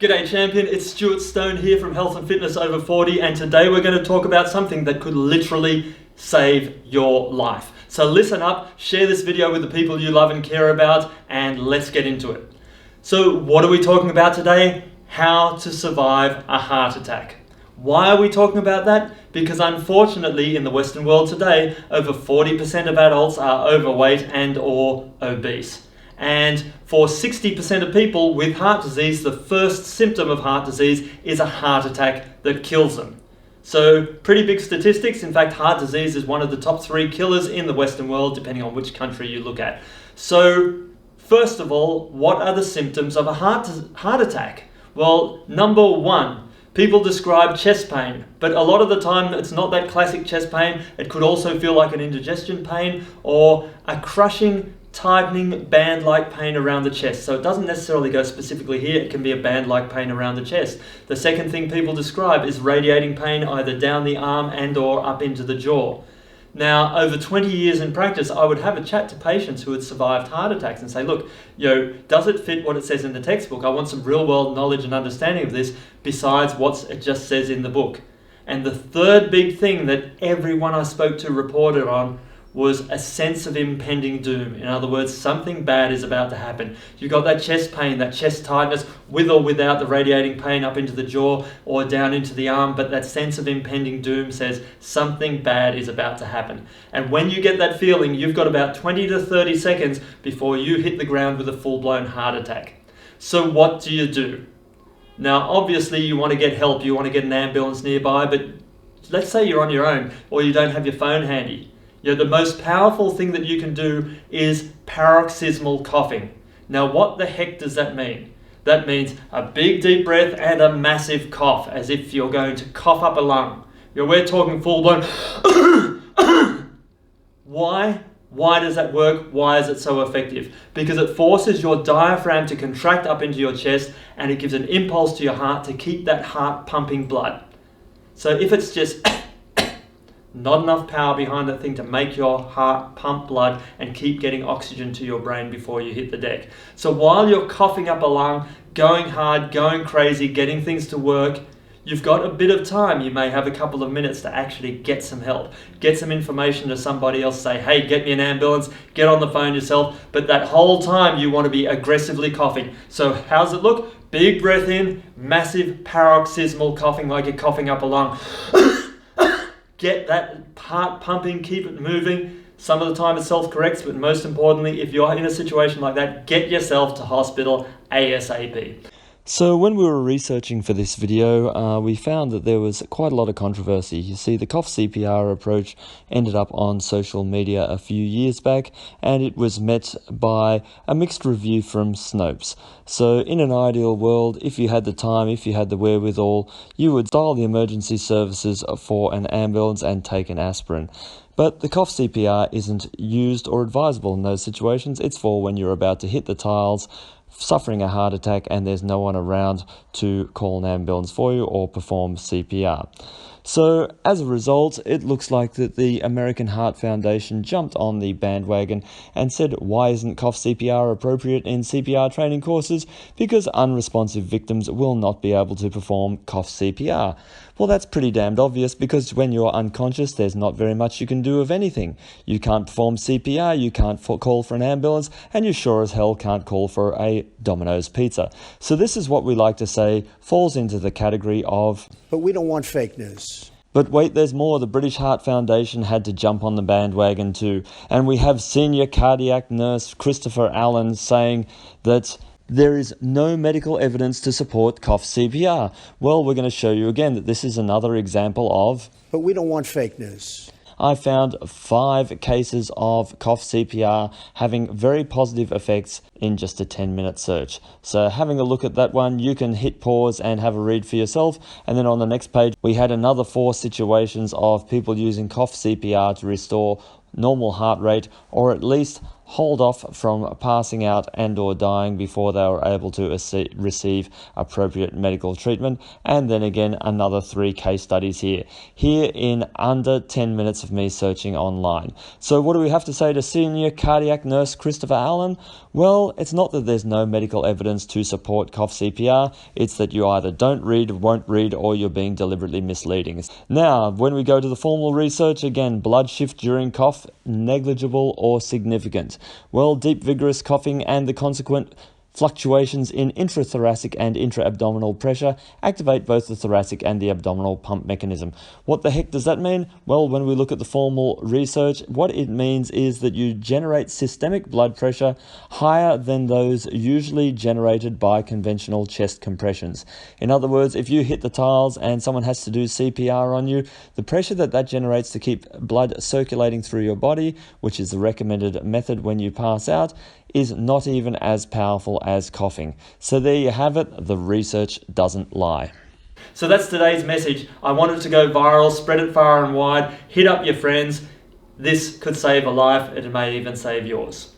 G'day champion, it's Stuart Stone here from Health and Fitness Over 40, and today we're going to talk about something that could literally save your life. So listen up, share this video with the people you love and care about, and let's get into it. So what are we talking about today? How to survive a heart attack. Why are we talking about that? Because unfortunately in the Western world today, over 40% of adults are overweight and or obese. And for 60% of people with heart disease, the first symptom of heart disease is a heart attack that kills them. So pretty big statistics. In fact, heart disease is one of the top 3 killers in the Western world, depending on which country you look at. So first of all, what are the symptoms of a heart attack? Well, number 1, people describe chest pain, but a lot of the time it's not that classic chest pain. It could also feel like an indigestion pain or a crushing, tightening band-like pain around the chest. So it doesn't necessarily go specifically here, it can be a band-like pain around the chest. The second thing people describe is radiating pain either down the arm and or up into the jaw. Now, over 20 years in practice, I would have a chat to patients who had survived heart attacks and say, look, does it fit what it says in the textbook? I want some real-world knowledge and understanding of this besides what it just says in the book. And the third big thing that everyone I spoke to reported on was a sense of impending doom. In other words, something bad is about to happen. You've got that chest pain, that chest tightness, with or without the radiating pain up into the jaw or down into the arm, but that sense of impending doom says something bad is about to happen. And when you get that feeling, you've got about 20 to 30 seconds before you hit the ground with a full-blown heart attack. So what do you do? Now, obviously you want to get help, you want to get an ambulance nearby, but let's say you're on your own or you don't have your phone handy. The most powerful thing that you can do is paroxysmal coughing. Now, what the heck does that mean? That means a big deep breath and a massive cough, as if you're going to cough up a lung. We're talking full-blown. Why? Why does that work? Why is it so effective? Because it forces your diaphragm to contract up into your chest, and it gives an impulse to your heart to keep that heart pumping blood. So if it's just not enough power behind that thing to make your heart pump blood and keep getting oxygen to your brain before you hit the deck. So while you're coughing up a lung, going hard, going crazy, getting things to work, you've got a bit of time. You may have a couple of minutes to actually get some help, get some information to somebody else, say, hey, get me an ambulance, get on the phone yourself. But that whole time you want to be aggressively coughing. So how's it look? Big breath in, massive paroxysmal coughing like you're coughing up a lung. Get that heart pumping, keep it moving. Some of the time it self-corrects, but most importantly, if you're in a situation like that, get yourself to hospital ASAP. So when we were researching for this video, we found that there was quite a lot of controversy. You see, the cough CPR approach ended up on social media a few years back, and it was met by a mixed review from Snopes. So in an ideal world, if you had the time, if you had the wherewithal, you would dial the emergency services for an ambulance and take an aspirin. But the cough CPR isn't used or advisable in those situations. It's for when you're about to hit the tiles, suffering a heart attack, and there's no one around to call an ambulance for you or perform CPR. So as a result, it looks like that the American Heart Foundation jumped on the bandwagon and said, why isn't cough CPR appropriate in CPR training courses? Because unresponsive victims will not be able to perform cough CPR. Well, that's pretty damned obvious, because when you're unconscious, there's not very much you can do of anything. You can't perform CPR, you can't call for an ambulance, and you sure as hell can't call for a Domino's pizza. So this is what we like to say falls into the category of, but we don't want fake news. But wait, there's more. The British Heart Foundation had to jump on the bandwagon too. And we have senior cardiac nurse Christopher Allen saying that there is no medical evidence to support cough CPR. Well, we're going to show you again that this is another example of, but we don't want fake news. I found 5 cases of cough CPR having very positive effects in just a 10-minute search. So having a look at that one, you can hit pause and have a read for yourself. And then on the next page, we had another 4 situations of people using cough CPR to restore normal heart rate, or at least hold off from passing out and or dying before they were able to receive appropriate medical treatment. And then again, another 3 case studies here in under 10 minutes of me searching online. So what do we have to say to senior cardiac nurse Christopher Allen? Well, it's not that there's no medical evidence to support cough CPR, it's that you either don't read, won't read, or you're being deliberately misleading. Now, when we go to the formal research, again, blood shift during cough, negligible or significant. Well, deep vigorous coughing and the consequent fluctuations in intrathoracic and intra-abdominal pressure activate both the thoracic and the abdominal pump mechanism. What the heck does that mean? Well, when we look at the formal research, what it means is that you generate systemic blood pressure higher than those usually generated by conventional chest compressions. In other words, if you hit the tiles and someone has to do CPR on you, the pressure that generates to keep blood circulating through your body, which is the recommended method when you pass out, is not even as powerful as coughing. So there you have it, the research doesn't lie. So that's today's message. I want it to go viral, spread it far and wide, hit up your friends. This could save a life, it may even save yours.